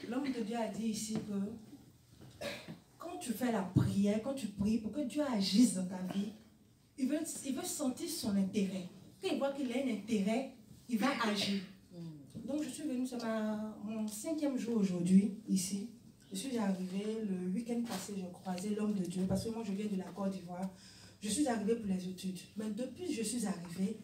l'homme de Dieu a dit ici que quand tu fais la prière, quand tu pries pour que Dieu agisse dans ta vie, il veut sentir son intérêt. Quand il voit qu'il a un intérêt, il va agir. Donc je suis venue, c'est mon 5e jour aujourd'hui, ici. Je suis arrivée le week-end passé, j'ai croisé l'homme de Dieu, parce que moi je viens de la Côte d'Ivoire. Je suis arrivée pour les études. Mais depuis que je suis arrivée,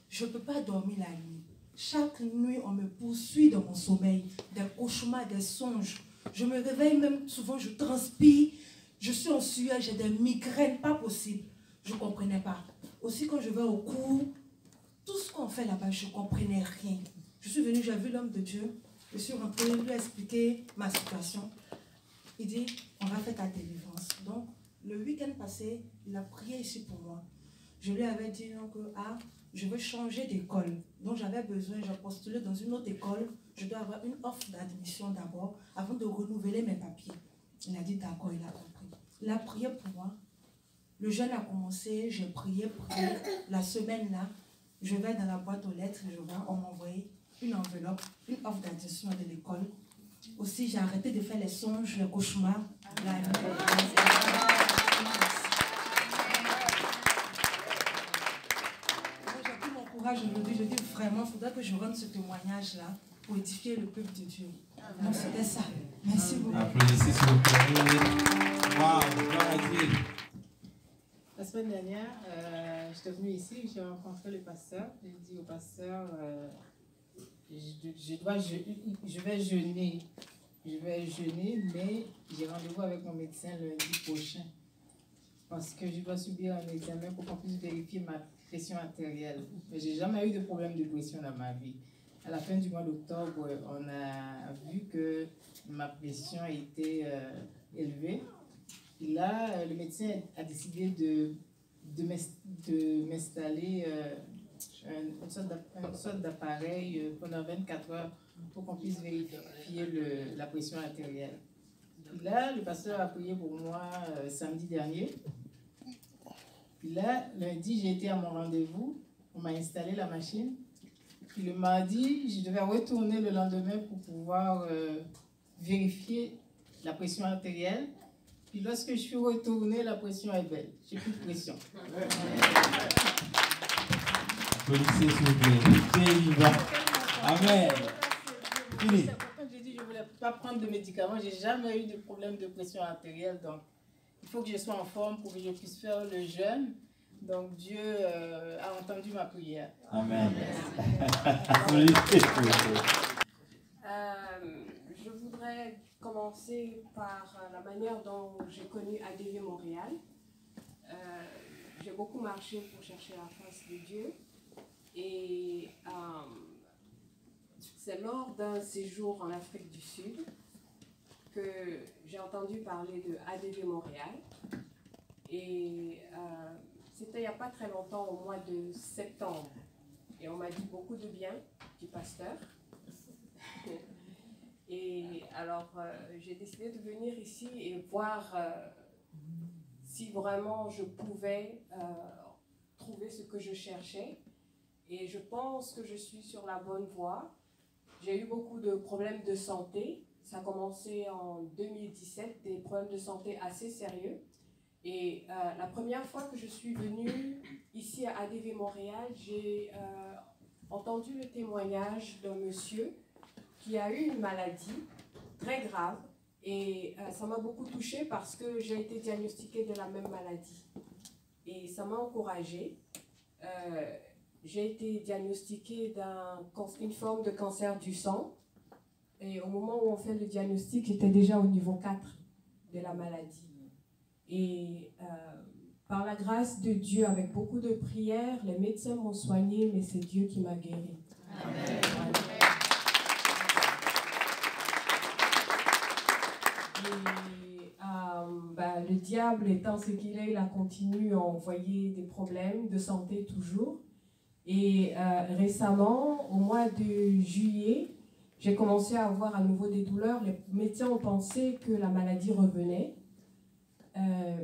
je ne peux pas dormir la nuit. Chaque nuit, on me poursuit dans mon sommeil. Des cauchemars, des songes. Je me réveille même souvent, je transpire. Je suis en sueur, j'ai des migraines, pas possible. Je ne comprenais pas. Aussi, quand je vais au cours, tout ce qu'on fait là-bas, je ne comprenais rien. Je suis venue, j'ai vu l'homme de Dieu. Je suis rentrée, lui ai expliqué ma situation. Il dit, on va faire ta délivrance. Donc, le week-end passé, il a prié ici pour moi. Je lui avais dit donc, je veux changer d'école. Donc j'avais besoin, j'ai postulé dans une autre école. Je dois avoir une offre d'admission d'abord avant de renouveler mes papiers. Il a dit d'accord, il a compris. Il a prié pour moi. Le jeûne a commencé, j'ai prié. La semaine là, je vais dans la boîte aux lettres, je vois, on m'a envoyé une enveloppe, une offre d'admission de l'école. Aussi, j'ai arrêté de faire les songes, les cauchemars. La nuit. Aujourd'hui, je dis vraiment, il faudrait que je rende ce témoignage-là pour édifier le peuple de Dieu. Donc c'était ça. Merci beaucoup. Applaudissez s'il vous plaît. Waouh, gloire à Dieu. La semaine dernière, j'étais venue ici, j'ai rencontré le pasteur. J'ai dit au pasteur, je vais jeûner. Je vais jeûner, mais j'ai rendez-vous avec mon médecin lundi prochain. Parce que je dois subir un examen pour qu'on puisse vérifier ma pression artérielle. Mais je n'ai jamais eu de problème de pression dans ma vie. À la fin du mois d'octobre, on a vu que ma pression était élevée. Et là, le médecin a décidé de m'installer une sorte d'appareil pendant 24 heures pour qu'on puisse vérifier la pression artérielle. Et là, le pasteur a prié pour moi samedi dernier. Puis là, lundi, j'ai été à mon rendez-vous. On m'a installé la machine. Puis le mardi, je devais retourner le lendemain pour pouvoir vérifier la pression artérielle. Puis lorsque je suis retournée, la pression est belle. J'ai plus de pression. Applaudissez s'il vous plaît. Dieu est vivant. Amen. Fini. J'ai dit que je ne voulais pas prendre de médicaments. Je n'ai jamais eu de problème de pression artérielle. Donc, il faut que je sois en forme pour que je puisse faire le jeûne. Donc, Dieu a entendu ma prière. Amen. Applaudissez s'il vous plaît. Je voudrais commencer par la manière dont j'ai connu ADV Montréal. J'ai beaucoup marché pour chercher la face de Dieu. Et c'est lors d'un séjour en Afrique du Sud que j'ai entendu parler de ADV Montréal. Et c'était il n'y a pas très longtemps, au mois de septembre. Et on m'a dit beaucoup de bien du pasteur. Et alors, j'ai décidé de venir ici et voir si vraiment je pouvais trouver ce que je cherchais. Et je pense que je suis sur la bonne voie. J'ai eu beaucoup de problèmes de santé. Ça a commencé en 2017, des problèmes de santé assez sérieux. Et la première fois que je suis venue ici à ADV Montréal, j'ai entendu le témoignage d'un monsieur qui a eu une maladie très grave. Et ça m'a beaucoup touchée parce que j'ai été diagnostiquée de la même maladie. Et ça m'a encouragée. J'ai été diagnostiquée d'une forme de cancer du sang. Et au moment où on fait le diagnostic, j'étais déjà au niveau 4 de la maladie. Et par la grâce de Dieu, avec beaucoup de prières, les médecins m'ont soignée, mais c'est Dieu qui m'a guérie. Amen. Et le diable étant ce qu'il est, il a continué à envoyer des problèmes de santé toujours. Et récemment, au mois de juillet, j'ai commencé à avoir à nouveau des douleurs. Les médecins ont pensé que la maladie revenait.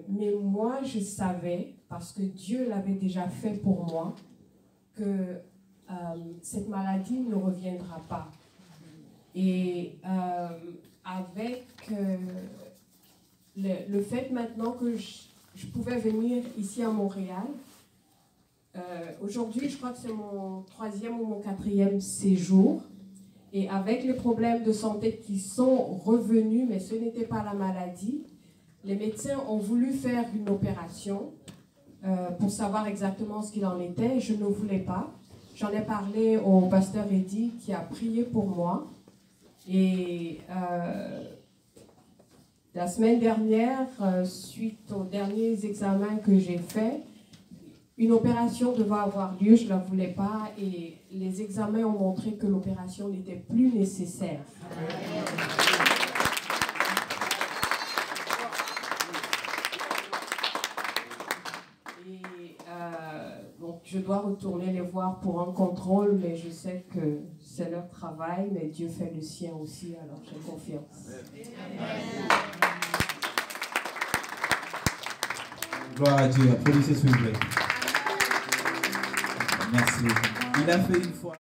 Mais moi, je savais, parce que Dieu l'avait déjà fait pour moi, que cette maladie ne reviendra pas. Et avec le fait maintenant que je pouvais venir ici à Montréal. Aujourd'hui, je crois que c'est mon 3e ou mon 4e séjour. Et avec les problèmes de santé qui sont revenus, mais ce n'était pas la maladie, les médecins ont voulu faire une opération pour savoir exactement ce qu'il en était. Je ne voulais pas. J'en ai parlé au pasteur Eddy qui a prié pour moi. Et la semaine dernière, suite aux derniers examens que j'ai faits, une opération devait avoir lieu, je ne la voulais pas, et les examens ont montré que l'opération n'était plus nécessaire. Et donc je dois retourner les voir pour un contrôle, mais je sais que c'est leur travail, mais Dieu fait le sien aussi, alors j'ai confiance. Gloire à Dieu. Applaudissez s'il vous plaît. Merci. Il a fait une fois.